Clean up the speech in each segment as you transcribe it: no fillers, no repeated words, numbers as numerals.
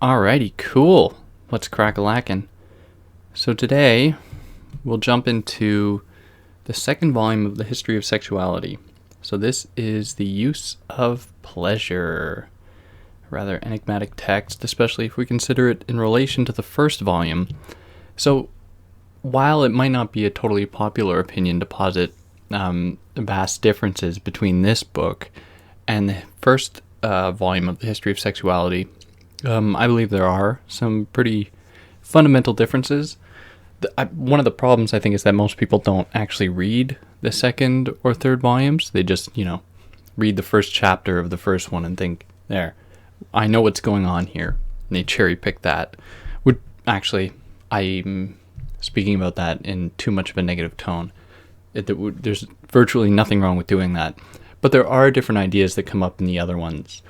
Alrighty, cool. Let's crack a lackin'. So today, we'll jump into the second volume of the History of Sexuality. So this is the use of pleasure. Rather enigmatic text, especially if we consider it in relation to the first volume. So while it might not be a totally popular opinion to posit vast differences between this book and the first volume of the History of Sexuality, I believe there are some pretty fundamental differences. One of the problems, I think, is that most people don't actually read the second or third volumes. They just, read the first chapter of the first one and think, there, I know what's going on here. And they cherry pick that. I'm speaking about that in too much of a negative tone. There's virtually nothing wrong with doing that. But there are different ideas that come up in the other ones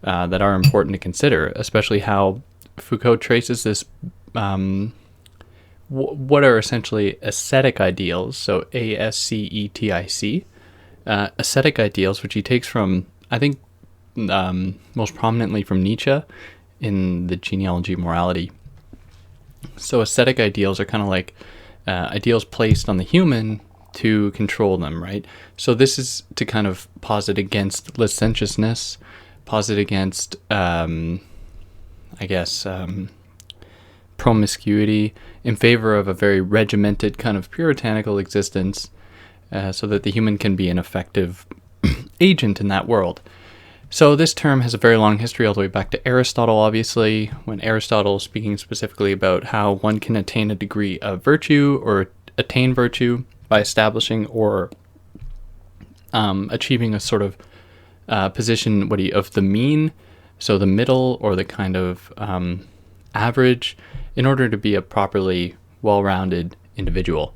that are important to consider, especially how Foucault traces this, what are essentially ascetic ideals, so ascetic, ascetic ideals, which he takes from, I think, most prominently from Nietzsche in the Genealogy of Morality. So ascetic ideals are kind of like ideals placed on the human to control them, right? So this is to kind of posit against licentiousness, posit against, promiscuity, in favor of a very regimented kind of puritanical existence, so that the human can be an effective agent in that world. So this term has a very long history all the way back to Aristotle, obviously, when Aristotle is speaking specifically about how one can attain a degree of virtue or attain virtue by establishing or achieving a sort of position of the mean, so the middle or the kind of average, in order to be a properly well-rounded individual.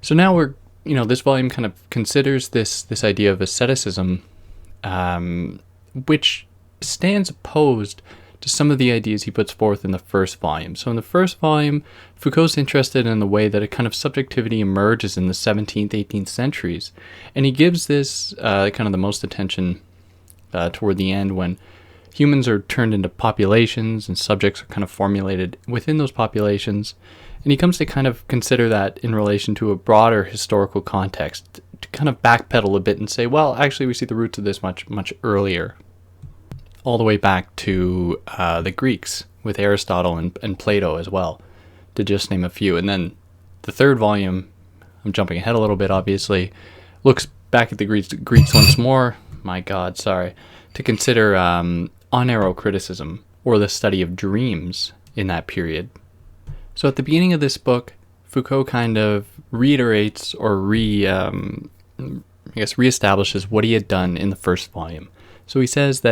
So now this volume kind of considers this idea of asceticism, which stands opposed to some of the ideas he puts forth in the first volume. So in the first volume, Foucault's interested in the way that a kind of subjectivity emerges in the 17th, 18th centuries. And he gives this kind of the most attention toward the end, when humans are turned into populations and subjects are kind of formulated within those populations. And he comes to kind of consider that in relation to a broader historical context, to kind of backpedal a bit and say, well, actually we see the roots of this much, much earlier, all the way back to the Greeks with Aristotle and Plato as well, to just name a few. And then the third volume, I'm jumping ahead a little bit obviously, looks back at the Greeks once more, to consider oneirocriticism, or the study of dreams in that period. So at the beginning of this book, Foucault kind of reiterates or reestablishes what he had done in the first volume. So he says,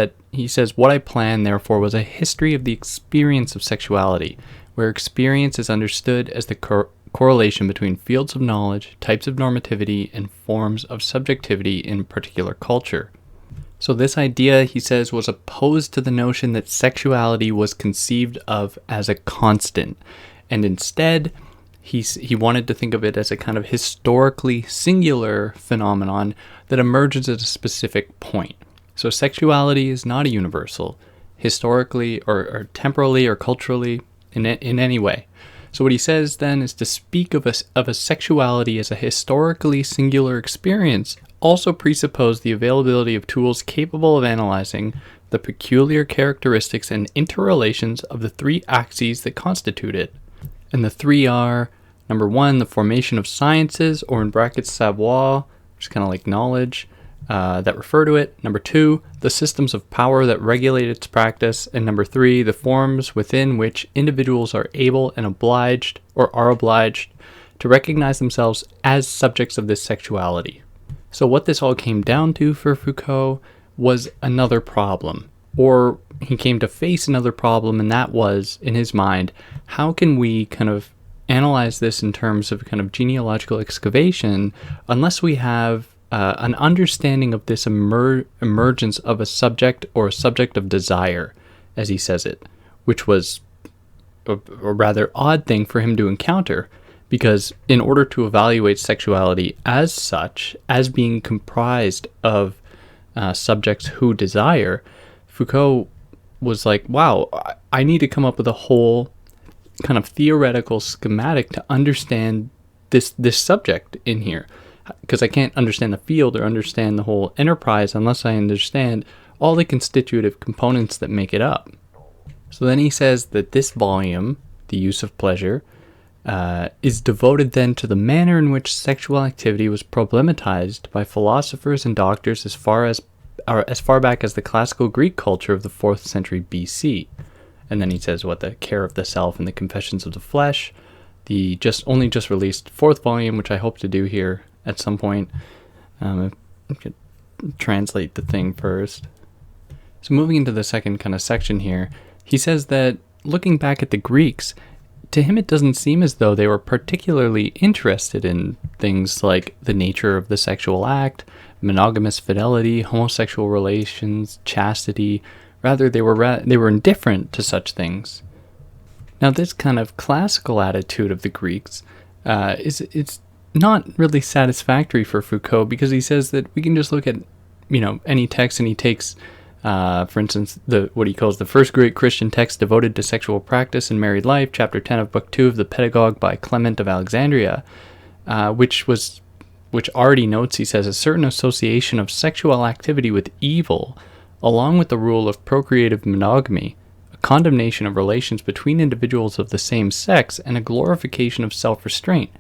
what I planned, therefore, was a history of the experience of sexuality, where experience is understood as the correlation between fields of knowledge, types of normativity, and forms of subjectivity in particular culture. So this idea, he says, was opposed to the notion that sexuality was conceived of as a constant, and instead he wanted to think of it as a kind of historically singular phenomenon that emerges at a specific point. So sexuality is not a universal, historically or temporally or culturally in any way. So what he says then is to speak of a sexuality as a historically singular experience also presuppose the availability of tools capable of analyzing the peculiar characteristics and interrelations of the three axes that constitute it. And the three are, number one, the formation of sciences, or in brackets savoir, which is kind of like knowledge, that refer to it. Number two, the systems of power that regulate its practice. And number three, the forms within which individuals are able and obliged, or are obliged, to recognize themselves as subjects of this sexuality. So what this all came down to for Foucault was another problem, or he came to face another problem, and that was, in his mind, how can we kind of analyze this in terms of kind of genealogical excavation unless we have an understanding of this emergence of a subject, or a subject of desire, as he says it, which was a rather odd thing for him to encounter, because in order to evaluate sexuality as such, as being comprised of subjects who desire, Foucault was like, wow, I need to come up with a whole kind of theoretical schematic to understand this subject in here, because I can't understand the field or understand the whole enterprise unless I understand all the constitutive components that make it up. So then he says that this volume, The Use of Pleasure, is devoted then to the manner in which sexual activity was problematized by philosophers and doctors as far back as the classical Greek culture of the 4th century BC. And then he says the care of the self and the confessions of the flesh, the just released 4th volume, which I hope to do here at some point. I could translate the thing first. So moving into the second kind of section here, he says that looking back at the Greeks, to him it doesn't seem as though they were particularly interested in things like the nature of the sexual act, monogamous fidelity, homosexual relations, chastity. Rather, they were indifferent to such things. Now, this kind of classical attitude of the Greeks is not really satisfactory for Foucault, because he says that we can just look at any text, and he takes for instance, what he calls the first great Christian text devoted to sexual practice and married life, chapter 10 of book 2 of the Pedagogue by Clement of Alexandria, which already notes, he says, a certain association of sexual activity with evil, along with the rule of procreative monogamy, a condemnation of relations between individuals of the same sex, and a glorification of self-restraint.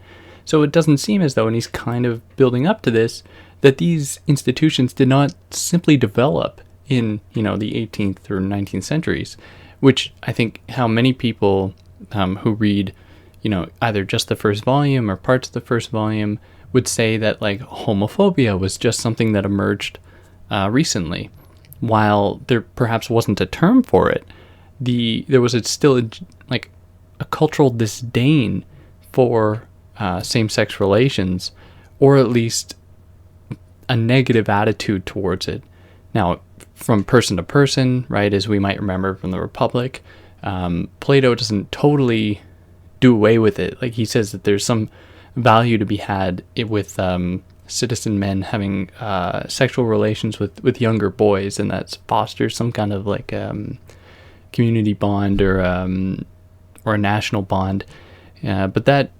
So it doesn't seem as though, and he's kind of building up to this, that these institutions did not simply develop in the 18th or 19th centuries, which I think how many people who read either just the first volume or parts of the first volume would say that like homophobia was just something that emerged recently, while there perhaps wasn't a term for it. There was still a cultural disdain for same-sex relations, or at least a negative attitude towards it. Now, from person to person, right, as we might remember from the Republic, Plato doesn't totally do away with it. Like, he says that there's some value to be had with citizen men having sexual relations with younger boys, and that fosters some kind of community bond or a national bond. But that,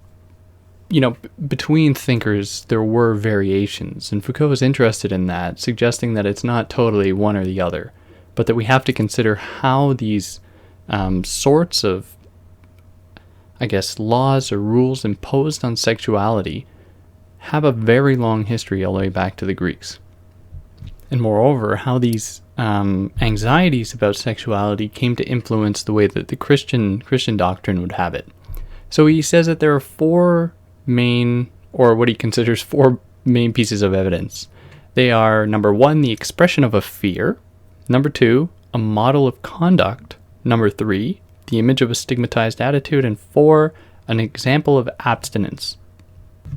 between thinkers, there were variations, and Foucault is interested in that, suggesting that it's not totally one or the other, but that we have to consider how these sorts of, laws or rules imposed on sexuality have a very long history all the way back to the Greeks. And moreover, how these anxieties about sexuality came to influence the way that the Christian doctrine would have it. So he says that there are four main pieces of evidence. They are, number one, the expression of a fear; number two, a model of conduct; number three, the image of a stigmatized attitude; and four, an example of abstinence.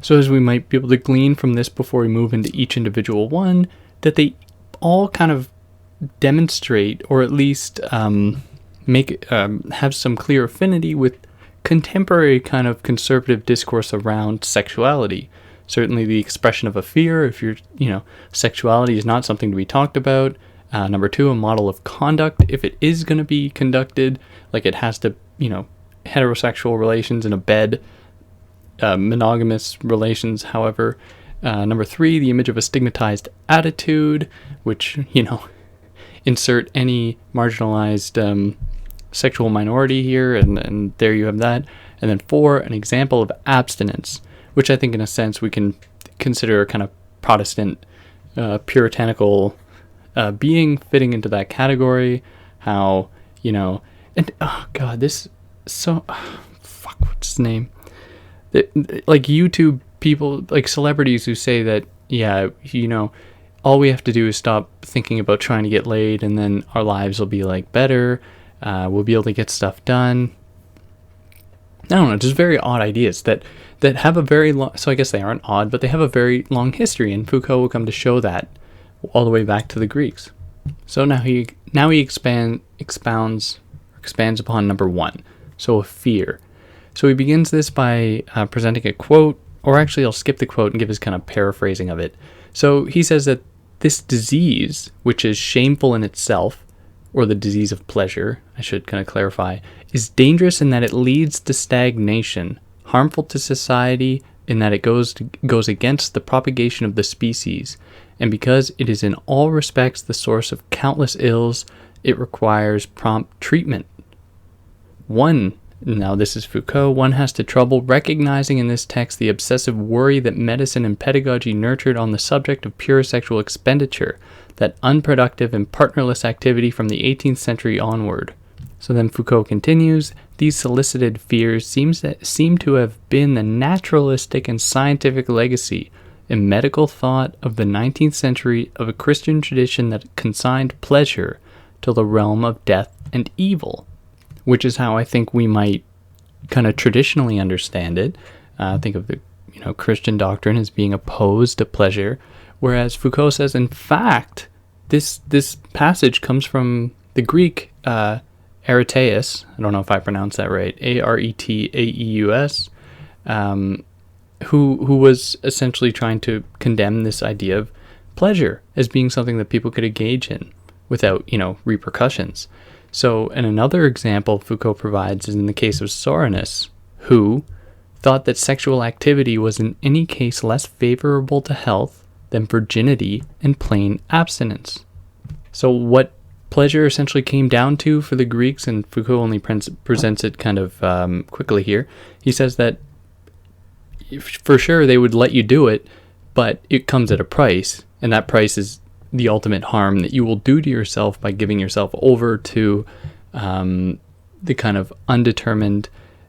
So as we might be able to glean from this before we move into each individual one, that they all kind of demonstrate, or at least have some clear affinity with contemporary kind of conservative discourse around sexuality. Certainly the expression of a fear, if sexuality is not something to be talked about. Number two, a model of conduct, if it is going to be conducted, like it has to, heterosexual relations in a bed, monogamous relations, however. Number three, the image of a stigmatized attitude, which, insert any marginalized sexual minority here, and there you have that. And then four, an example of abstinence, which I think in a sense we can consider a kind of Protestant puritanical being fitting into that category. How, and what's his name? Like YouTube people, like celebrities who say that, all we have to do is stop thinking about trying to get laid, and then our lives will be better. We'll be able to get stuff done. I don't know, just very odd ideas that have a very long, so I guess they aren't odd, but they have a very long history, and Foucault will come to show that all the way back to the Greeks. So now he expands upon number one, so a fear. So he begins this by presenting a quote, or actually I'll skip the quote and give his kind of paraphrasing of it. So he says that this disease, which is shameful in itself, or the disease of pleasure, I should kind of clarify, is dangerous in that it leads to stagnation, harmful to society in that it goes against the propagation of the species, and because it is in all respects the source of countless ills, it requires prompt treatment. Now this is Foucault, one has to trouble recognizing in this text the obsessive worry that medicine and pedagogy nurtured on the subject of pure sexual expenditure, that unproductive and partnerless activity from the 18th century onward. So then Foucault continues, these solicited fears seem to have been the naturalistic and scientific legacy in medical thought of the 19th century of a Christian tradition that consigned pleasure to the realm of death and evil, which is how I think we might kind of traditionally understand it. Think of the Christian doctrine as being opposed to pleasure, whereas Foucault says, in fact, this passage comes from the Greek Areteus. I don't know if I pronounced that right. Areteaeus, who was essentially trying to condemn this idea of pleasure as being something that people could engage in without repercussions. So, and another example Foucault provides is in the case of Soranus, who thought that sexual activity was in any case less favorable to health than virginity and plain abstinence. So what pleasure essentially came down to for the Greeks, and Foucault only presents it kind of quickly here, he says that for sure they would let you do it, but it comes at a price, and that price is the ultimate harm that you will do to yourself by giving yourself over to the kind of undetermined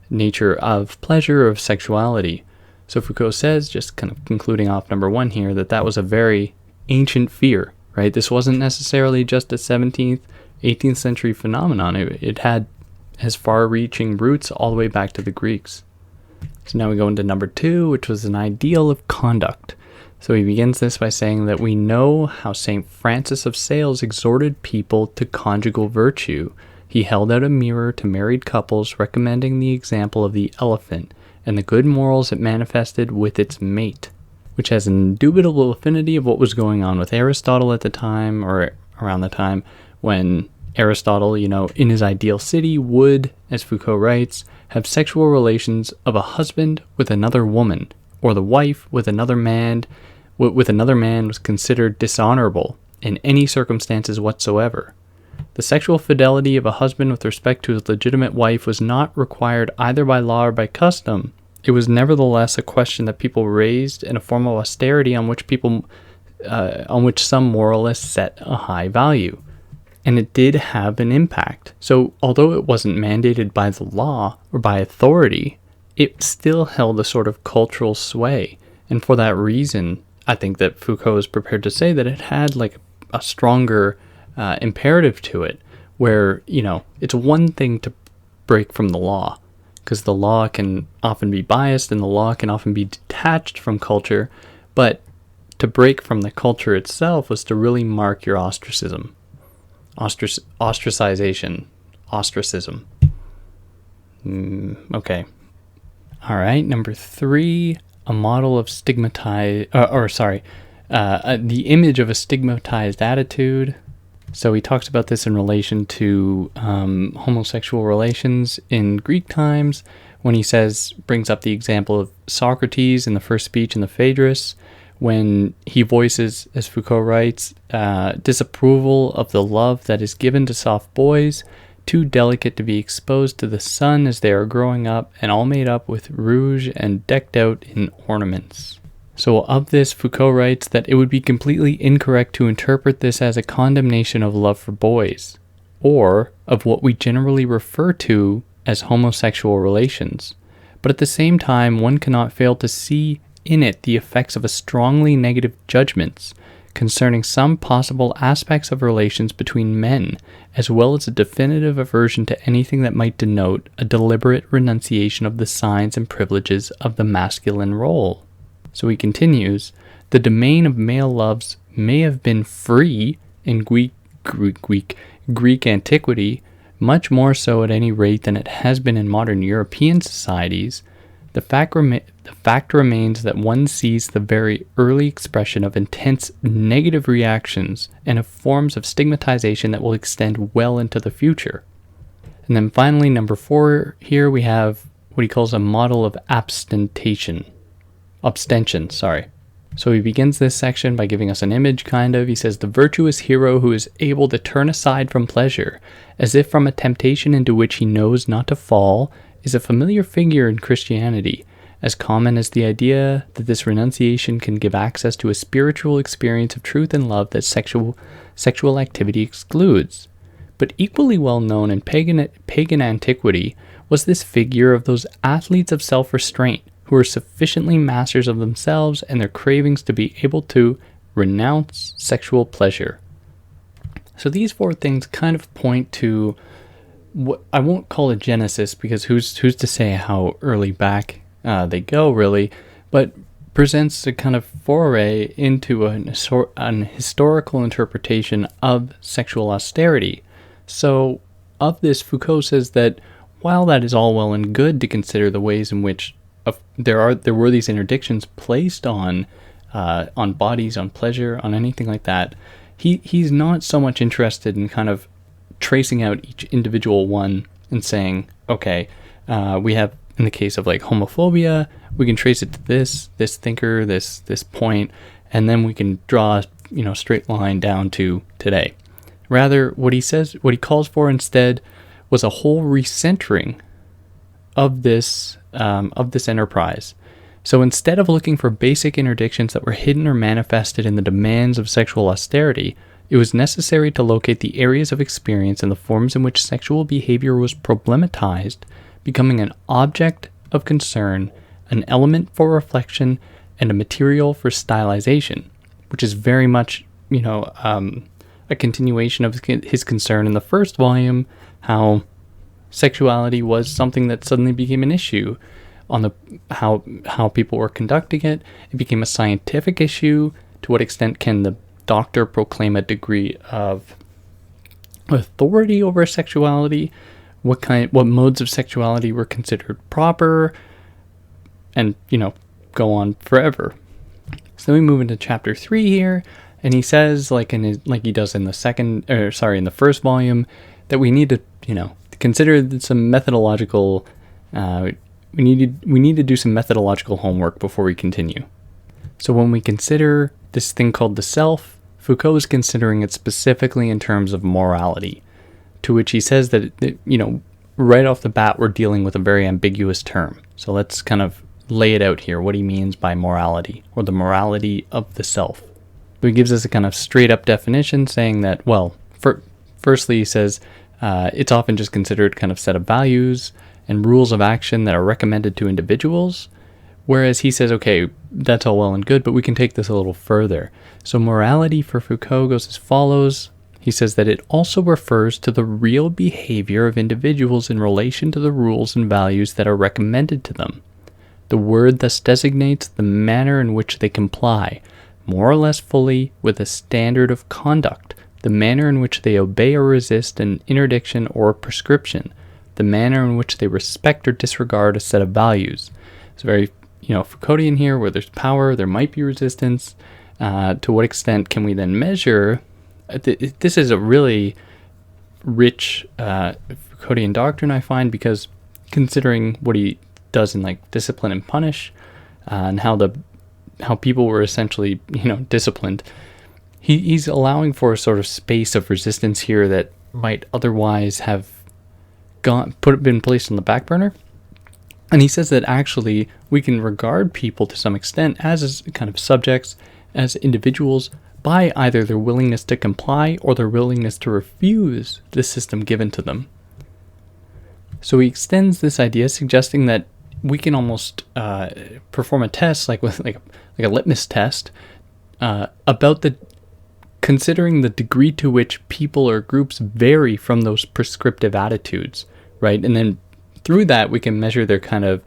nature of pleasure, of sexuality. So Foucault says, just kind of concluding off number one here, that was a very ancient fear, right? This wasn't necessarily just a 17th, 18th century phenomenon. It has far-reaching roots all the way back to the Greeks. So now we go into number two, which was an ideal of conduct. So he begins this by saying that we know how St. Francis of Sales exhorted people to conjugal virtue. He held out a mirror to married couples, recommending the example of the elephant and the good morals it manifested with its mate, which has an indubitable affinity of what was going on with Aristotle at the time, or around the time when Aristotle, in his ideal city would, as Foucault writes, have sexual relations of a husband with another woman, or the wife with another man was considered dishonorable in any circumstances whatsoever. The sexual fidelity of a husband with respect to his legitimate wife was not required either by law or by custom. It was nevertheless a question that people raised, and a form of austerity on which some moralists set a high value. And it did have an impact. So although it wasn't mandated by the law or by authority, it still held a sort of cultural sway. And for that reason, I think that Foucault is prepared to say that it had like a stronger imperative to it, where, it's one thing to break from the law, because the law can often be biased and the law can often be detached from culture, but to break from the culture itself was to really mark your ostracism. Ostracization. Okay. All right, number three, a model of the image of a stigmatized attitude. So he talks about this in relation to homosexual relations in Greek times, when he brings up the example of Socrates in the first speech in the Phaedrus, when he voices, as Foucault writes, disapproval of the love that is given to soft boys, too delicate to be exposed to the sun as they are growing up, and all made up with rouge and decked out in ornaments. So of this, Foucault writes that it would be completely incorrect to interpret this as a condemnation of love for boys, or of what we generally refer to as homosexual relations. But at the same time, one cannot fail to see in it the effects of a strongly negative judgments concerning some possible aspects of relations between men, as well as a definitive aversion to anything that might denote a deliberate renunciation of the signs and privileges of the masculine role. So he continues, the domain of male loves may have been free in Greek antiquity, much more so at any rate than it has been in modern European societies, the fact remains that one sees the very early expression of intense negative reactions and of forms of stigmatization that will extend well into the future. And then finally, number 4, here we have what he calls a model of abstention. So he begins this section by giving us an image, kind of. He says, the virtuous hero who is able to turn aside from pleasure, as if from a temptation into which he knows not to fall, is a familiar figure in Christianity, as common as the idea that this renunciation can give access to a spiritual experience of truth and love that sexual activity excludes. But equally well known in pagan antiquity was this figure of those athletes of self-restraint who are sufficiently masters of themselves and their cravings to be able to renounce sexual pleasure. So these 4 things kind of point to what I won't call a genesis, because who's to say how early back they go, really, but presents a kind of foray into an historical interpretation of sexual austerity. So of this, Foucault says that while that is all well and good to consider the ways in which there were these interdictions placed on bodies, on pleasure, on anything like that, he's not so much interested in kind of tracing out each individual one and saying, okay, we have, in the case of like homophobia, we can trace it to this thinker, this point, and then we can draw, straight line down to today. Rather, what he calls for instead was a whole recentering of this enterprise. So instead of looking for basic interdictions that were hidden or manifested in the demands of sexual austerity, it was necessary to locate the areas of experience and the forms in which sexual behavior was problematized, becoming an object of concern, an element for reflection, and a material for stylization, which is very much, a continuation of his concern in the first volume, how sexuality was something that suddenly became an issue on the how people were conducting it. It became a scientific issue. To what extent can the doctor proclaim a degree of authority over sexuality? What modes of sexuality were considered proper? And go on forever. So then we move into chapter 3 here, and he says, like he does in the first volume, that we need to consider some methodological. We need to do some methodological homework before we continue. So when we consider this thing called the self, Foucault is considering it specifically in terms of morality, to which he says that right off the bat we're dealing with a very ambiguous term. So let's kind of lay it out here, what he means by morality, or the morality of the self. So he gives us a kind of straight up definition, saying that, firstly he says it's often just considered kind of set of values and rules of action that are recommended to individuals, whereas he says, okay, that's all well and good, but we can take this a little further. So morality for Foucault goes as follows. He says that it also refers to the real behavior of individuals in relation to the rules and values that are recommended to them. The word thus designates the manner in which they comply, more or less fully, with a standard of conduct, the manner in which they obey or resist an interdiction or prescription, the manner in which they respect or disregard a set of values. It's very, Foucauldian here, where there's power, there might be resistance. To what extent can we then measure? This is a really rich Foucauldian doctrine, I find, because considering what he does in like Discipline and Punish, and how people were essentially disciplined, he's allowing for a sort of space of resistance here that might otherwise have been placed on the back burner. And he says that actually we can regard people to some extent as kind of subjects, as individuals, by either their willingness to comply or their willingness to refuse the system given to them. So he extends this idea, suggesting that we can almost perform a test, like a litmus test, about considering the degree to which people or groups vary from those prescriptive attitudes, right? And then through that, we can measure their kind of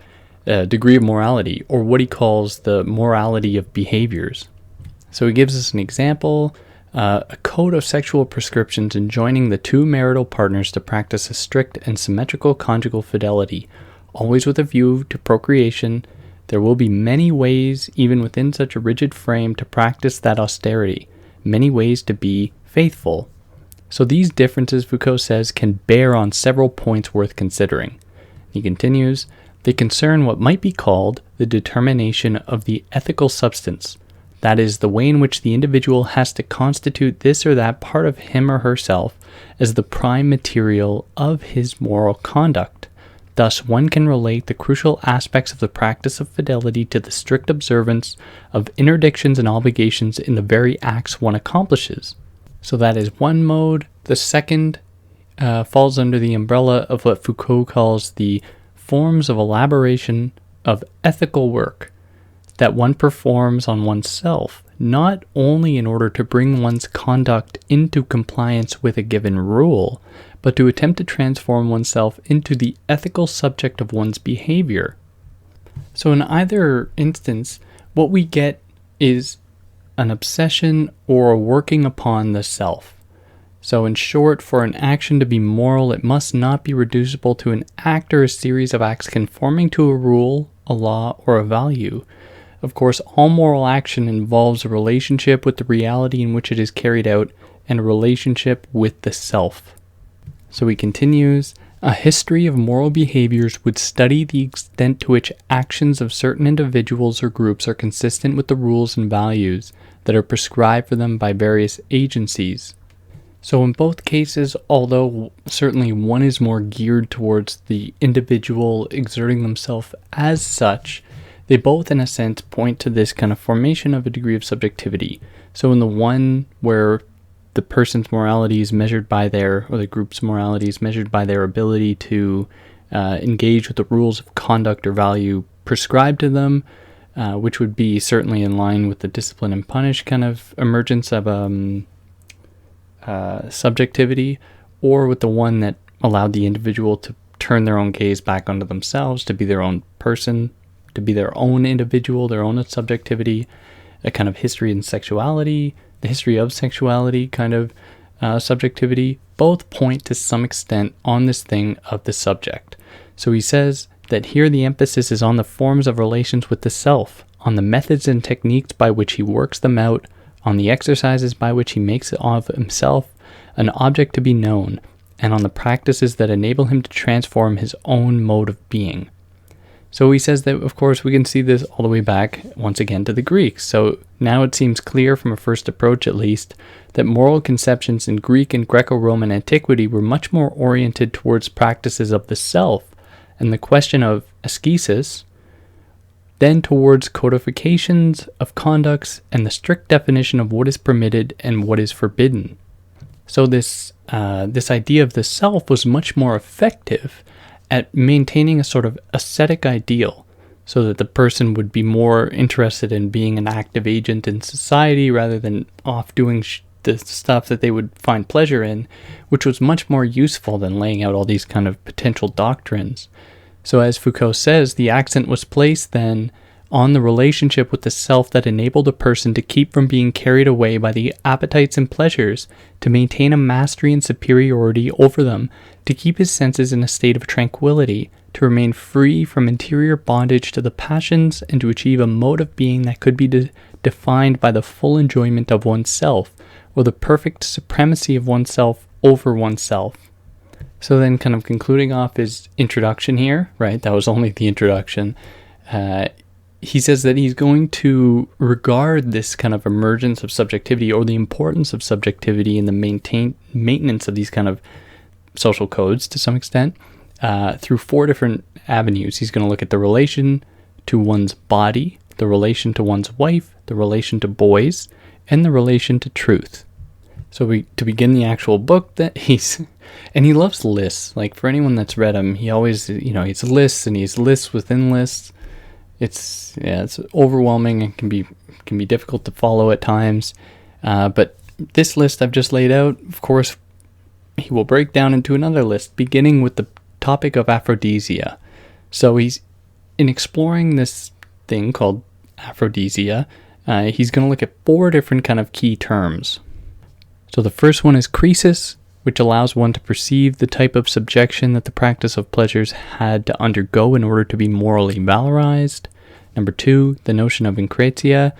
degree of morality, or what he calls the morality of behaviors. So he gives us an example. a code of sexual prescriptions enjoining the two marital partners to practice a strict and symmetrical conjugal fidelity, always with a view to procreation. There will be many ways, even within such a rigid frame, to practice that austerity, many ways to be faithful. So these differences, Foucault says, can bear on several points worth considering. He continues, they concern what might be called the determination of the ethical substance, that is, the way in which the individual has to constitute this or that part of him or herself as the prime material of his moral conduct. Thus, one can relate the crucial aspects of the practice of fidelity to the strict observance of interdictions and obligations in the very acts one accomplishes. So that is one mode. The second falls under the umbrella of what Foucault calls the forms of elaboration of ethical work that one performs on oneself, not only in order to bring one's conduct into compliance with a given rule, but to attempt to transform oneself into the ethical subject of one's behavior. So in either instance, what we get is an obsession or a working upon the self. So in short, for an action to be moral, it must not be reducible to an act or a series of acts conforming to a rule, a law, or a value. Of course, all moral action involves a relationship with the reality in which it is carried out and a relationship with the self. So he continues, a history of moral behaviors would study the extent to which actions of certain individuals or groups are consistent with the rules and values that are prescribed for them by various agencies. So in both cases, although certainly one is more geared towards the individual exerting themselves as such, they both in a sense point to this kind of formation of a degree of subjectivity. So in the one where the person's morality is measured by or the group's morality is measured by their ability to engage with the rules of conduct or value prescribed to them, which would be certainly in line with the discipline and punish kind of emergence of subjectivity, or with the one that allowed the individual to turn their own gaze back onto themselves, to be their own person, to be their own individual, their own subjectivity, a kind of history in sexuality, the history of sexuality kind of subjectivity, both point to some extent on this thing of the subject. So he says that here the emphasis is on the forms of relations with the self, on the methods and techniques by which he works them out, on the exercises by which he makes of himself an object to be known, and on the practices that enable him to transform his own mode of being. So he says that, of course, we can see this all the way back, once again, to the Greeks. So now it seems clear from a first approach, at least, that moral conceptions in Greek and Greco-Roman antiquity were much more oriented towards practices of the self and the question of ascesis, then towards codifications of conducts and the strict definition of what is permitted and what is forbidden. So this idea of the self was much more effective at maintaining a sort of ascetic ideal, so that the person would be more interested in being an active agent in society rather than off doing the stuff that they would find pleasure in, which was much more useful than laying out all these kind of potential doctrines. So as Foucault says, the accent was placed then on the relationship with the self that enabled a person to keep from being carried away by the appetites and pleasures, to maintain a mastery and superiority over them, to keep his senses in a state of tranquility, to remain free from interior bondage to the passions, and to achieve a mode of being that could be defined by the full enjoyment of oneself, or the perfect supremacy of oneself over oneself. So then kind of concluding off his introduction here, right, that was only the introduction, he says that he's going to regard this kind of emergence of subjectivity, or the importance of subjectivity in the maintenance of these kind of social codes to some extent, through four different avenues. He's going to look at the relation to one's body, the relation to one's wife, the relation to boys, and the relation to truth. So to begin the actual book, and he loves lists. Like, for anyone that's read him, he always, he's lists, and he's lists within lists. It's overwhelming and can be difficult to follow at times. But this list I've just laid out, of course, he will break down into another list, beginning with the topic of aphrodisia. So he's in exploring this thing called aphrodisia. He's going to look at four different kind of key terms. So the first one is krisis, which allows one to perceive the type of subjection that the practice of pleasures had to undergo in order to be morally valorized. Number 2, the notion of enkretia,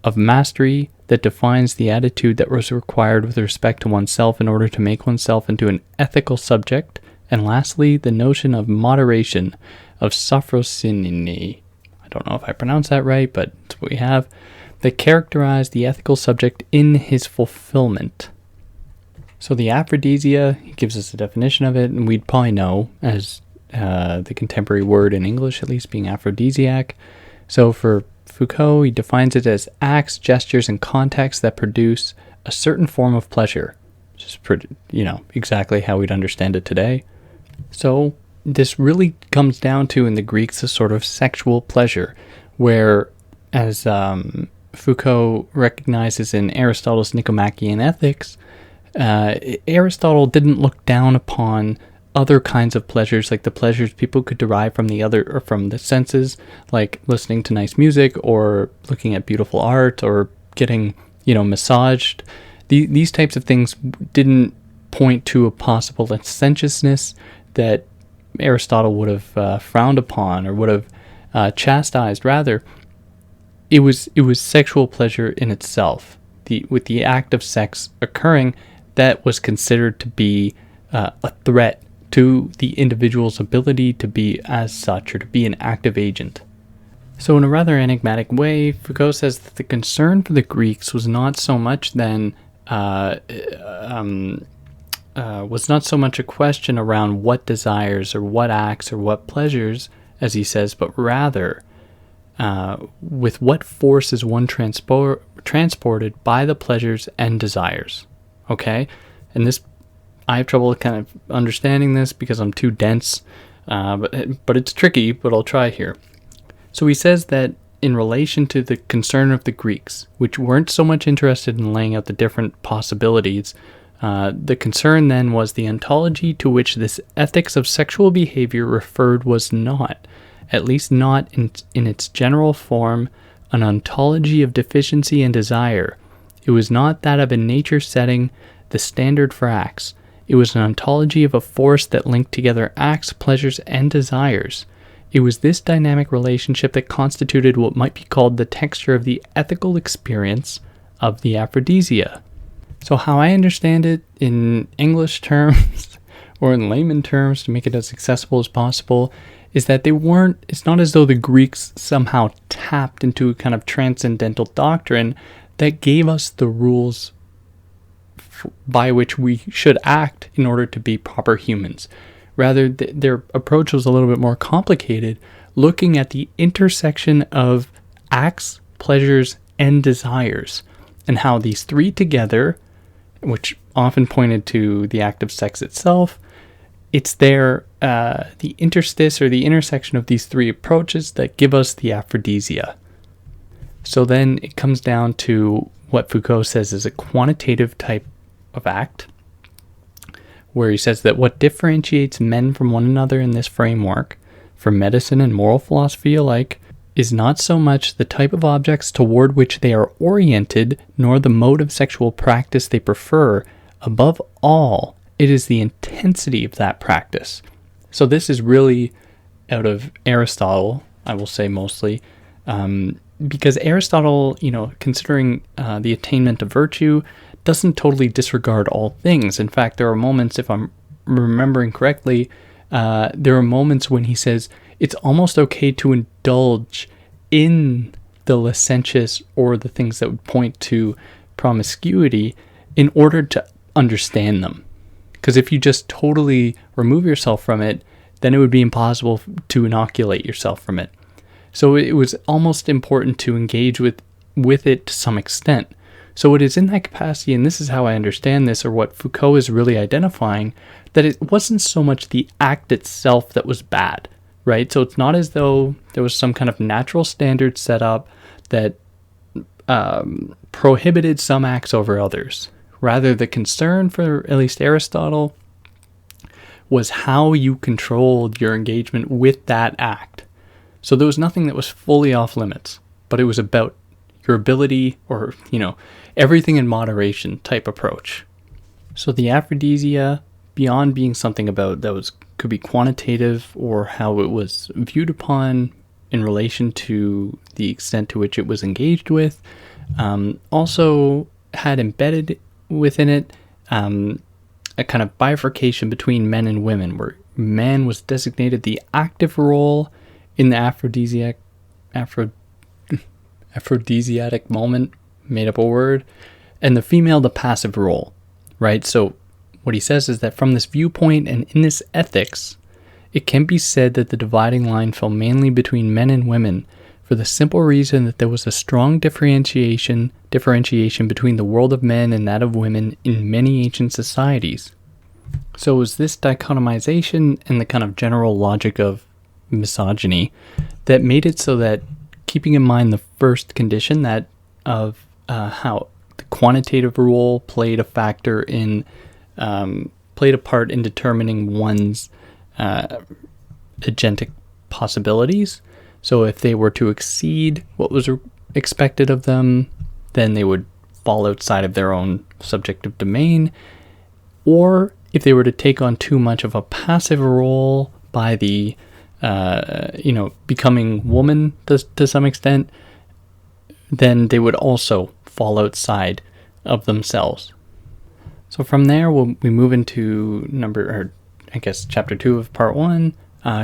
of mastery, that defines the attitude that was required with respect to oneself in order to make oneself into an ethical subject. And lastly, the notion of moderation, of sophrosyne, I don't know if I pronounced that right, but it's what we have, that characterized the ethical subject in his fulfillment. So the aphrodisia, he gives us a definition of it, and we'd probably know as the contemporary word in English, at least, being aphrodisiac. So for Foucault, he defines it as acts, gestures, and contexts that produce a certain form of pleasure, which is pretty, exactly how we'd understand it today. So this really comes down to, in the Greeks, a sort of sexual pleasure, where, as Foucault recognizes in Aristotle's Nicomachean Ethics, Aristotle didn't look down upon other kinds of pleasures, like the pleasures people could derive from from the senses, like listening to nice music or looking at beautiful art or getting, massaged. These types of things didn't point to a possible licentiousness that Aristotle would have frowned upon or would have chastised. Rather, it was sexual pleasure in itself, with the act of sex occurring, that was considered to be a threat to the individual's ability to be as such, or to be an active agent. So in a rather enigmatic way, Foucault says that the concern for the Greeks was not so much a question around what desires or what acts or what pleasures, as he says, but rather with what force is one transported by the pleasures and desires. Okay? And this, I have trouble kind of understanding this because I'm too dense, but it's tricky, but I'll try here. So he says that in relation to the concern of the Greeks, which weren't so much interested in laying out the different possibilities, the concern then was the ontology to which this ethics of sexual behavior referred was not, at least not in its general form, an ontology of deficiency and desire. It was not that of a nature setting the standard for acts. It was an ontology of a force that linked together acts, pleasures, and desires. It was this dynamic relationship that constituted what might be called the texture of the ethical experience of the aphrodisia. So how I understand it in English terms, or in layman terms, to make it as accessible as possible, is that it's not as though the Greeks somehow tapped into a kind of transcendental doctrine that gave us the rules by which we should act in order to be proper humans. Rather, their approach was a little bit more complicated, looking at the intersection of acts, pleasures, and desires, and how these three together, which often pointed to the act of sex itself, it's the interstice or the intersection of these three approaches that give us the aphrodisia. So then it comes down to what Foucault says is a quantitative type of act, where he says that what differentiates men from one another in this framework, for medicine and moral philosophy alike, is not so much the type of objects toward which they are oriented, nor the mode of sexual practice they prefer. Above all, it is the intensity of that practice. So this is really out of Aristotle, I will say mostly, because Aristotle, considering the attainment of virtue, doesn't totally disregard all things. In fact, there are moments, if I'm remembering correctly, there are moments when he says it's almost okay to indulge in the licentious or the things that would point to promiscuity in order to understand them. Because if you just totally remove yourself from it, then it would be impossible to inoculate yourself from it. So it was almost important to engage with it to some extent. So it is in that capacity, and this is how I understand this, or what Foucault is really identifying, that it wasn't so much the act itself that was bad, right? So it's not as though there was some kind of natural standard set up that prohibited some acts over others. Rather, the concern for at least Aristotle was how you controlled your engagement with that act. So there was nothing that was fully off limits, but it was about your ability, or, everything in moderation type approach. So the aphrodisia, beyond being something about that could be quantitative or how it was viewed upon in relation to the extent to which it was engaged with, also had embedded within it a kind of bifurcation between men and women, where man was designated the active role in the aphrodisiac moment, made up a word, and the female the passive role, right? So what he says is that from this viewpoint and in this ethics, it can be said that the dividing line fell mainly between men and women, for the simple reason that there was a strong differentiation between the world of men and that of women in many ancient societies. So it was this dichotomization and the kind of general logic of misogyny that made it so that, keeping in mind the first condition, that of how the quantitative role played a part in determining one's agentic possibilities. So if they were to exceed what was expected of them, then they would fall outside of their own subjective domain. Or if they were to take on too much of a passive role by the, becoming woman to some extent, then they would also fall outside of themselves. So from there, we move into chapter 2 of part 1,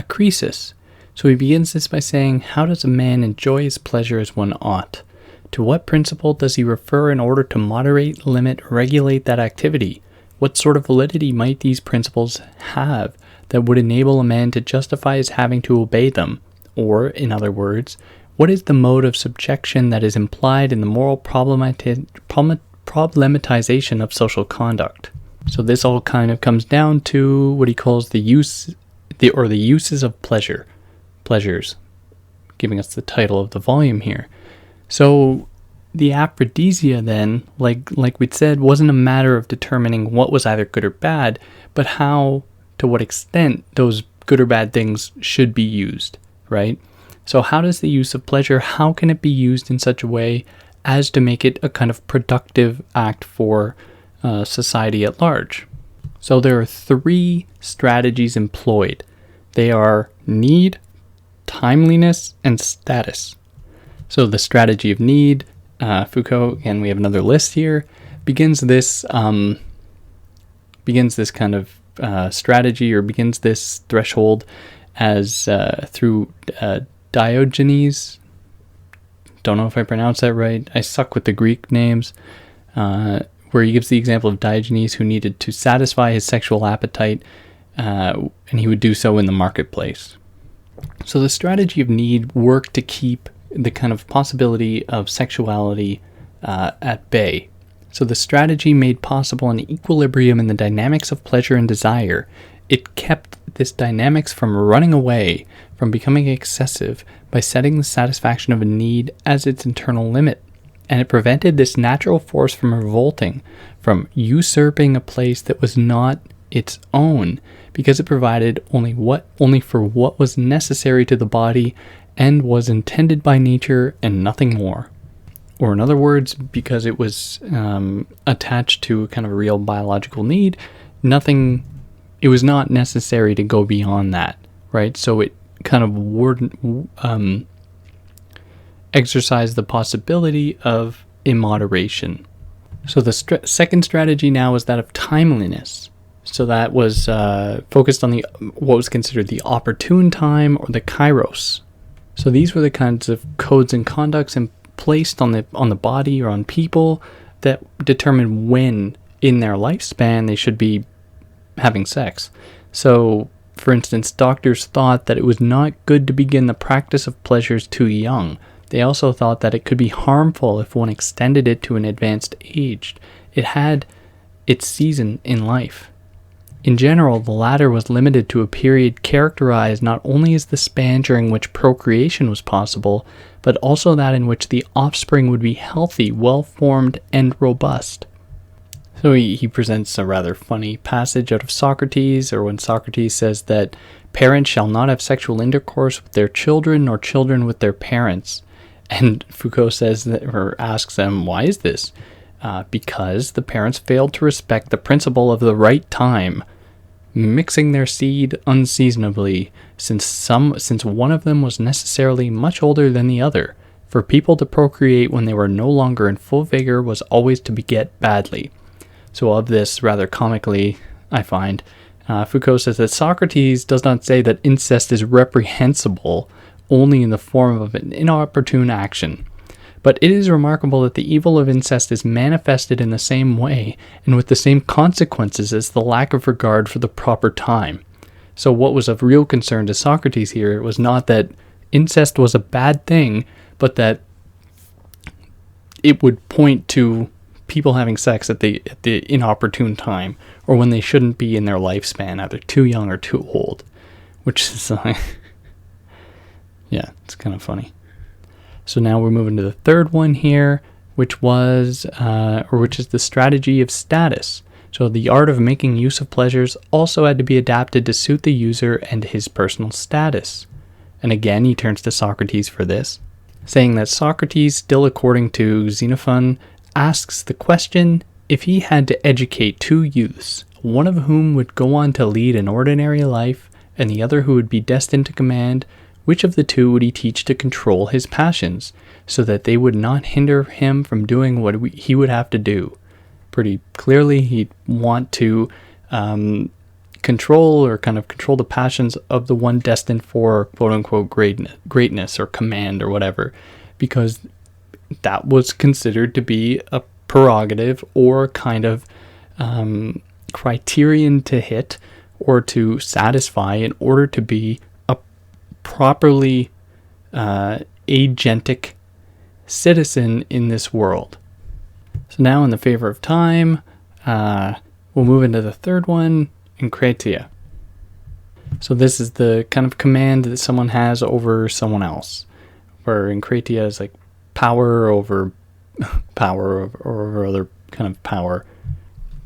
Croesus. So he begins this by saying, how does a man enjoy his pleasure as one ought? To what principle does he refer in order to moderate, limit, regulate that activity? What sort of validity might these principles have that would enable a man to justify his having to obey them? Or, in other words, what is the mode of subjection that is implied in the moral problematization of social conduct? So this all kind of comes down to what he calls the uses of pleasures, giving us the title of the volume here. So the aphrodisia then, like we'd said, wasn't a matter of determining what was either good or bad, but how, to what extent those good or bad things should be used, right? So how does the use of pleasure, how can it be used in such a way as to make it a kind of productive act for society at large? So there are 3 strategies employed. They are need, timeliness, and status. So the strategy of need, Foucault, and we have another list here, begins this kind of strategy, or begins this threshold as through Diogenes. Don't know if I pronounced that right. I suck with the Greek names. Where he gives the example of Diogenes, who needed to satisfy his sexual appetite, and he would do so in the marketplace. So the strategy of need worked to keep the kind of possibility of sexuality at bay. So the strategy made possible an equilibrium in the dynamics of pleasure and desire. It kept this dynamics from running away, from becoming excessive, by setting the satisfaction of a need as its internal limit. And it prevented this natural force from revolting, from usurping a place that was not its own, because it provided only for what was necessary to the body and was intended by nature and nothing more. Or in other words, because it was attached to a kind of a real biological need, it was not necessary to go beyond that, right? So it kind of exercise the possibility of immoderation. So the second strategy now is that of timeliness. So that was focused on what was considered the opportune time, or the kairos. So these were the kinds of codes and conducts placed on the body or on people that determine when in their lifespan they should be having sex. So, for instance, doctors thought that it was not good to begin the practice of pleasures too young. They also thought that it could be harmful if one extended it to an advanced age. It had its season in life. In general, the latter was limited to a period characterized not only as the span during which procreation was possible, but also that in which the offspring would be healthy, well-formed, and robust. So he presents a rather funny passage out of Socrates, or when Socrates says that parents shall not have sexual intercourse with their children, nor children with their parents. And Foucault says that, or asks them, why is this? because the parents failed to respect the principle of the right time, mixing their seed unseasonably, since one of them was necessarily much older than the other. For people to procreate when they were no longer in full vigor was always to beget badly. So of this, rather comically, I find, Foucault says that Socrates does not say that incest is reprehensible only in the form of an inopportune action. But it is remarkable that the evil of incest is manifested in the same way and with the same consequences as the lack of regard for the proper time. So what was of real concern to Socrates here was not that incest was a bad thing, but that it would point to people having sex at the inopportune time, or when they shouldn't be in their lifespan, either too young or too old, which is yeah, it's kind of funny. So now we're moving to the third one here, which is the strategy of status. So the art of making use of pleasures also had to be adapted to suit the user and his personal status. And again, he turns to Socrates for this, saying that Socrates, still according to Xenophon, asks the question, if he had to educate two youths, one of whom would go on to lead an ordinary life, and the other who would be destined to command, which of the two would he teach to control his passions, so that they would not hinder him from doing what he would have to do? Pretty clearly, he'd want to control the passions of the one destined for quote-unquote greatness or command or whatever, because that was considered to be a prerogative or kind of criterion to hit or to satisfy in order to be a properly agentic citizen in this world. So now, in the favor of time, we'll move into the third one, enkratia. So this is the kind of command that someone has over someone else, where enkratia is like power over other kind of power,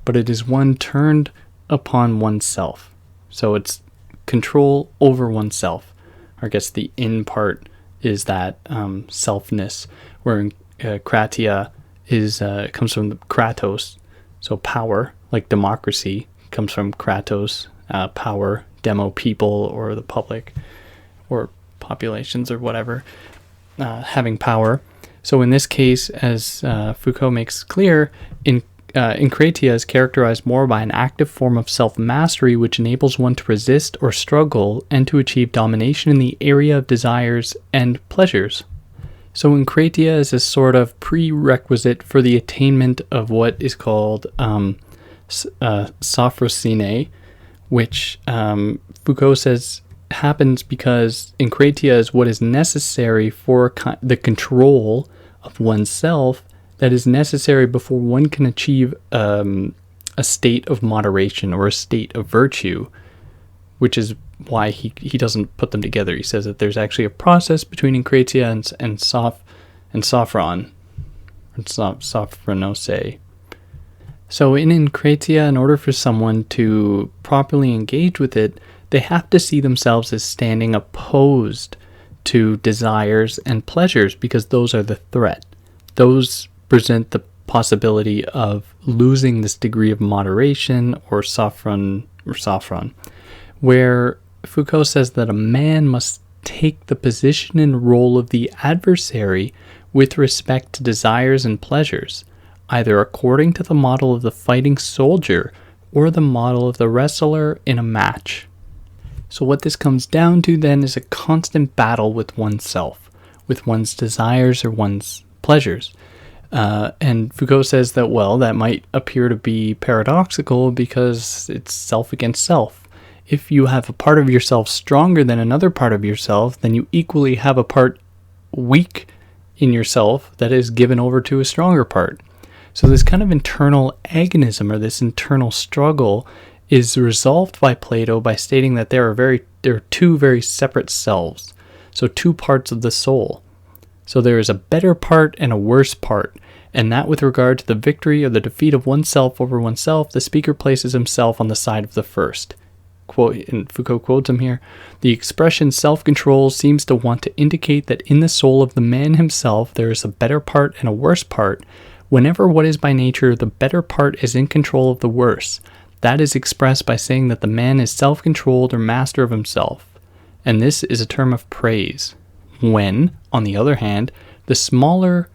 but it is one turned upon oneself. So it's control over oneself. Or I guess the in part is that selfness, where kratia comes from the kratos, so power, like democracy comes from kratos, power, demo, people or the public or populations or whatever, having power. So in this case, as Foucault makes clear, enkratia is characterized more by an active form of self-mastery which enables one to resist or struggle and to achieve domination in the area of desires and pleasures. So enkratia is a sort of prerequisite for the attainment of what is called sophrosine, which Foucault says happens because enkratia is what is necessary for the control of oneself that is necessary before one can achieve a state of moderation or a state of virtue, which is why he doesn't put them together. He says that there's actually a process between enkratia and sophron, or sophronose. So in enkratia, in order for someone to properly engage with it, they have to see themselves as standing opposed to desires and pleasures, because those are the threat. Those present the possibility of losing this degree of moderation or sophron, where Foucault says that a man must take the position and role of the adversary with respect to desires and pleasures, either according to the model of the fighting soldier or the model of the wrestler in a match. So what this comes down to then is a constant battle with oneself, with one's desires or one's pleasures. And Foucault says that, well, that might appear to be paradoxical because it's self against self. If you have a part of yourself stronger than another part of yourself, then you equally have a part weak in yourself that is given over to a stronger part. So this kind of internal agonism, or this internal struggle, is resolved by Plato by stating that there are two very separate selves, so two parts of the soul. So there is a better part and a worse part, and that with regard to the victory or the defeat of oneself over oneself, the speaker places himself on the side of the first. Quote, and Foucault quotes him here, "The expression self-control seems to want to indicate that in the soul of the man himself there is a better part and a worse part, Whenever what is by nature the better part is in control of the worse, that is expressed by saying that the man is self-controlled or master of himself, and this is a term of praise. When, on the other hand, the smaller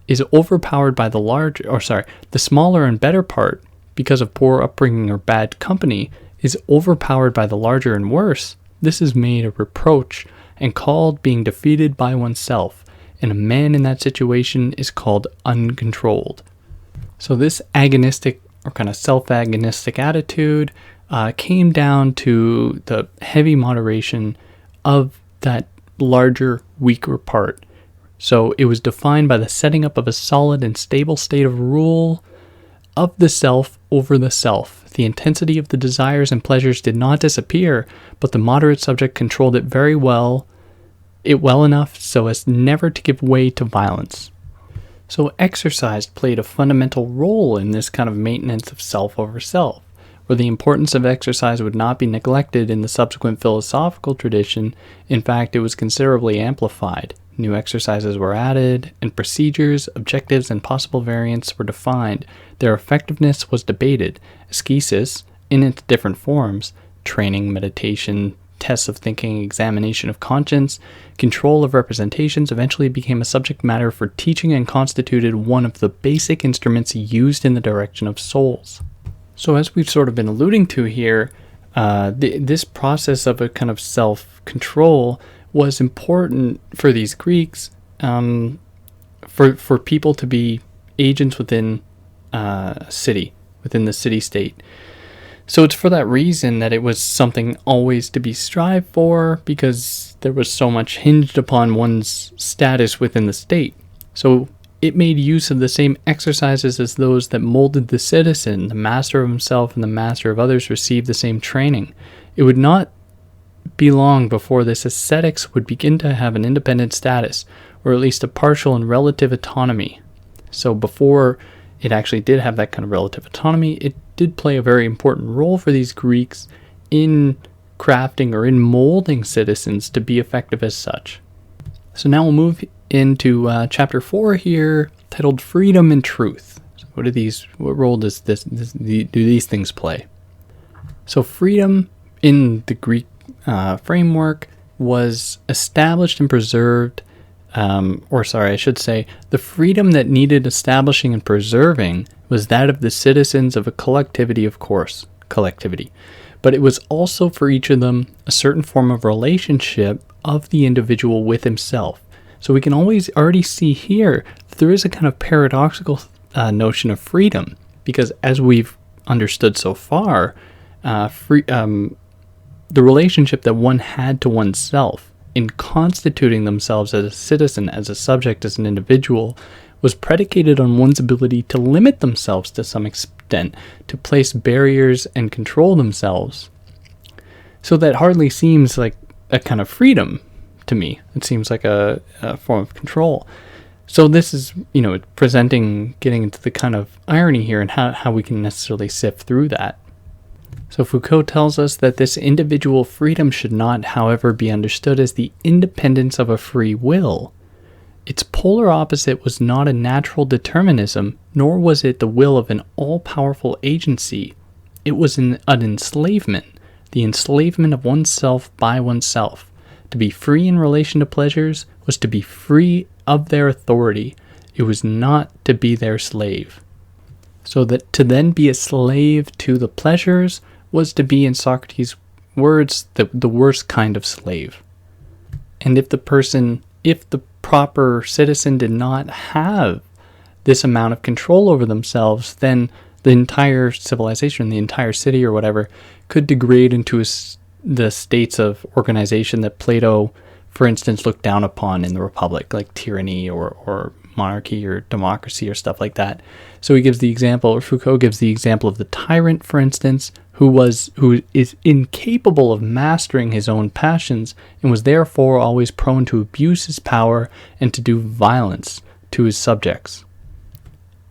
is overpowered by the smaller and better part, because of poor upbringing or bad company, is overpowered by the larger and worse, this is made a reproach and called being defeated by oneself, and a man in that situation is called uncontrolled. So this agonistic or kind of self-agonistic attitude came down to the heavy moderation of that larger, weaker part. So it was defined by the setting up of a solid and stable state of rule of the self over the self. The intensity of the desires and pleasures did not disappear, but the moderate subject controlled it well enough so as never to give way to violence. So exercise played a fundamental role in this kind of maintenance of self over self, where the importance of exercise would not be neglected in the subsequent philosophical tradition. In fact, it was considerably amplified. New exercises were added, and procedures, objectives, and possible variants were defined. Their effectiveness was debated. Ascesis, in its different forms, training, meditation, tests of thinking, examination of conscience, control of representations, eventually became a subject matter for teaching and constituted one of the basic instruments used in the direction of souls. So as we've sort of been alluding to here, this process of a kind of self-control was important for these Greeks, for people to be agents within a city, within the city-state. So it's for that reason that it was something always to be strived for, because there was so much hinged upon one's status within the state. So it made use of the same exercises as those that molded the citizen. The master of himself and the master of others received the same training. It would not be long before this ascetics would begin to have an independent status, or at least a partial and relative autonomy. So before it actually did have that kind of relative autonomy, it did play a very important role for these Greeks in crafting or in molding citizens to be effective as such. So now we'll move into chapter 4 here, titled Freedom and Truth. So what role do these things play? So freedom in the Greek framework was established and preserved, the freedom that needed establishing and preserving was that of the citizens of a collectivity, but it was also for each of them a certain form of relationship of the individual with himself. So we can already see here that there is a kind of paradoxical notion of freedom, because as we've understood so far, the relationship that one had to oneself in constituting themselves as a citizen, as a subject, as an individual, was predicated on one's ability to limit themselves to some extent, to place barriers and control themselves. So that hardly seems like a kind of freedom to me. It seems like a form of control. So this is, getting into the kind of irony here and how we can necessarily sift through that. So Foucault tells us that this individual freedom should not, however, be understood as the independence of a free will. Its polar opposite was not a natural determinism, nor was it the will of an all-powerful agency. It was an enslavement, the enslavement of oneself by oneself. To be free in relation to pleasures was to be free of their authority. It was not to be their slave. So that to then be a slave to the pleasures was to be, in Socrates' words, the worst kind of slave. And if the proper citizen did not have this amount of control over themselves, then the entire civilization, the entire city or whatever, could degrade into the states of organization that Plato, for instance, looked down upon in the Republic, like tyranny or monarchy or democracy or stuff like that. So Foucault gives the example of the tyrant, for instance, who is incapable of mastering his own passions and was therefore always prone to abuse his power and to do violence to his subjects.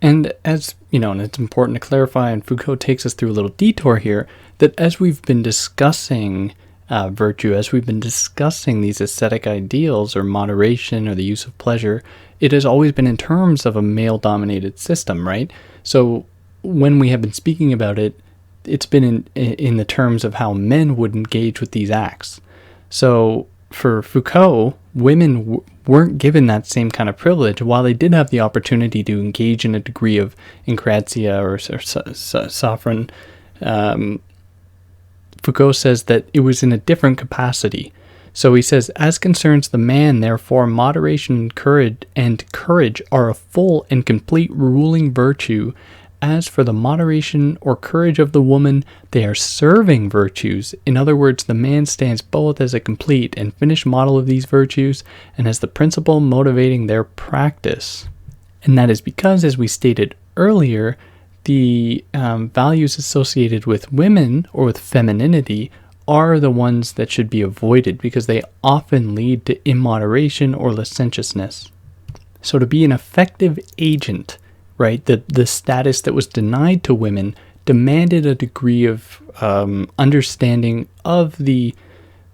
And as and it's important to clarify, and Foucault takes us through a little detour here, that as we've been discussing virtue, as we've been discussing these ascetic ideals or moderation or the use of pleasure, it has always been in terms of a male-dominated system, right? So when we have been speaking about it, it's been in the terms of how men would engage with these acts. So for Foucault, women weren't given that same kind of privilege. While they did have the opportunity to engage in a degree of enkratia or sovereign, Foucault says that it was in a different capacity. So he says, as concerns the man, therefore, moderation and courage are a full and complete ruling virtue. As for the moderation or courage of the woman, they are serving virtues. In other words, the man stands both as a complete and finished model of these virtues and as the principle motivating their practice. And that is because, as we stated earlier, the values associated with women or with femininity are the ones that should be avoided because they often lead to immoderation or licentiousness. So to be an effective agent, right, the status that was denied to women demanded a degree of understanding of the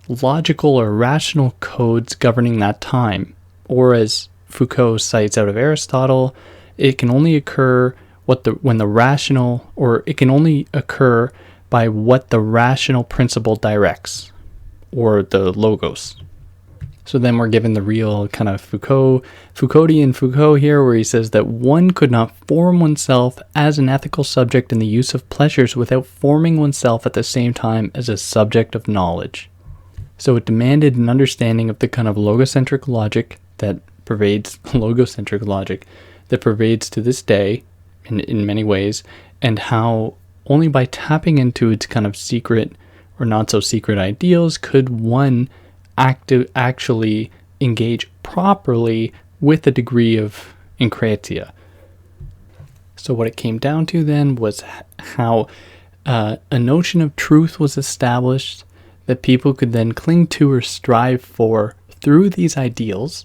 logical or rational codes governing that time. Or as Foucault cites out of Aristotle, it can only occur it can only occur by what the rational principle directs, or the logos. So then we're given the real kind of Foucauldian Foucault here, where he says that one could not form oneself as an ethical subject in the use of pleasures without forming oneself at the same time as a subject of knowledge. So it demanded an understanding of the kind of logocentric logic that pervades to this day in many ways, and how only by tapping into its kind of secret or not so secret ideals could one actually engage properly with a degree of enkratia. So what it came down to then was how a notion of truth was established that people could then cling to or strive for through these ideals,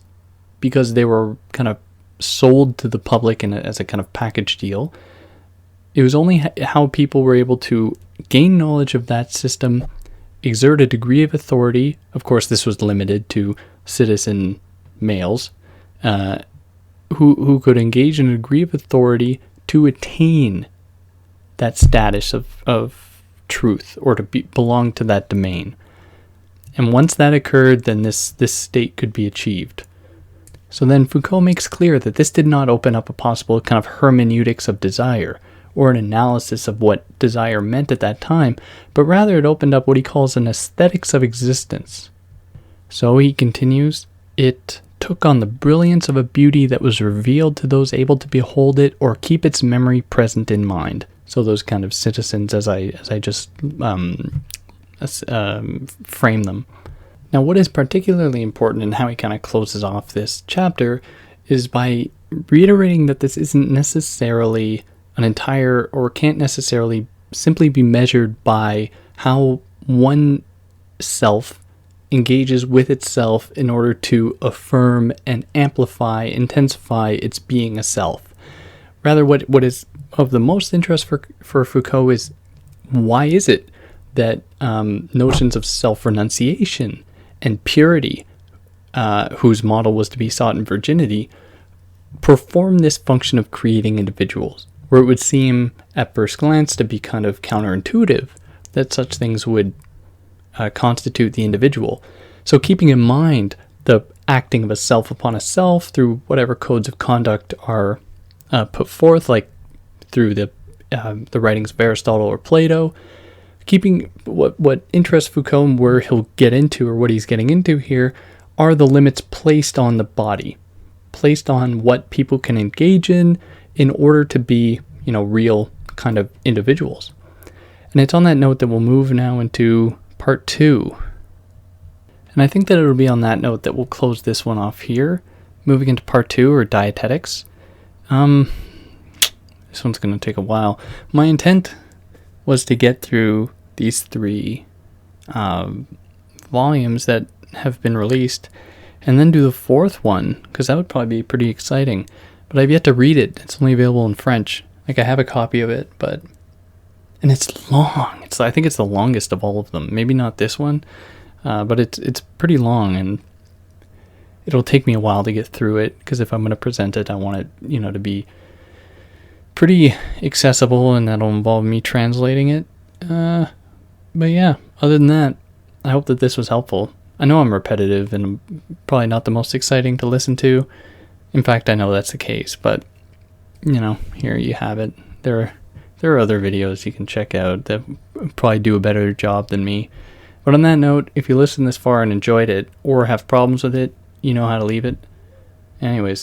because they were kind of sold to the public as a kind of package deal. It was only how people were able to gain knowledge of that system, exert a degree of authority. Of course, this was limited to citizen males, who could engage in a degree of authority to attain that status of truth, or to belong to that domain. And once that occurred, then this state could be achieved. So then Foucault makes clear that this did not open up a possible kind of hermeneutics of desire, or an analysis of what desire meant at that time, but rather it opened up what he calls an aesthetics of existence. So he continues, it took on the brilliance of a beauty that was revealed to those able to behold it or keep its memory present in mind. So those kind of citizens, as I just frame them. Now, what is particularly important in how he kind of closes off this chapter is by reiterating that this isn't necessarily an entire, or can't necessarily simply be measured by how one self engages with itself in order to affirm and amplify, intensify its being a self. Rather, what is of the most interest for Foucault is, why is it that notions of self-renunciation and purity, whose model was to be sought in virginity, perform this function of creating individuals, where it would seem at first glance to be kind of counterintuitive that such things would constitute the individual. So keeping in mind the acting of a self upon a self through whatever codes of conduct are put forth, like through the writings of Aristotle or Plato, keeping what interests Foucault and where he'll get into, or what he's getting into here, are the limits placed on the body, placed on what people can engage in order to be, real kind of individuals. And it's on that note that we'll move now into part 2. And I think that it'll be on that note that we'll close this one off here, moving into part 2, or dietetics. This one's going to take a while. My intent was to get through these 3 volumes that have been released, and then do the 4th one, because that would probably be pretty exciting. But I've yet to read it. It's only available in French. Like, I have a copy of it, and it's long. I think it's the longest of all of them. Maybe not this one, but it's pretty long, and it'll take me a while to get through it, because if I'm going to present it, I want it, to be pretty accessible, and that'll involve me translating it. But yeah, other than that, I hope that this was helpful. I know I'm repetitive and I'm probably not the most exciting to listen to. In fact, I know that's the case, but here you have it. There are other videos you can check out that probably do a better job than me. But on that note, if you listened this far and enjoyed it, or have problems with it, you know how to leave it. Anyways,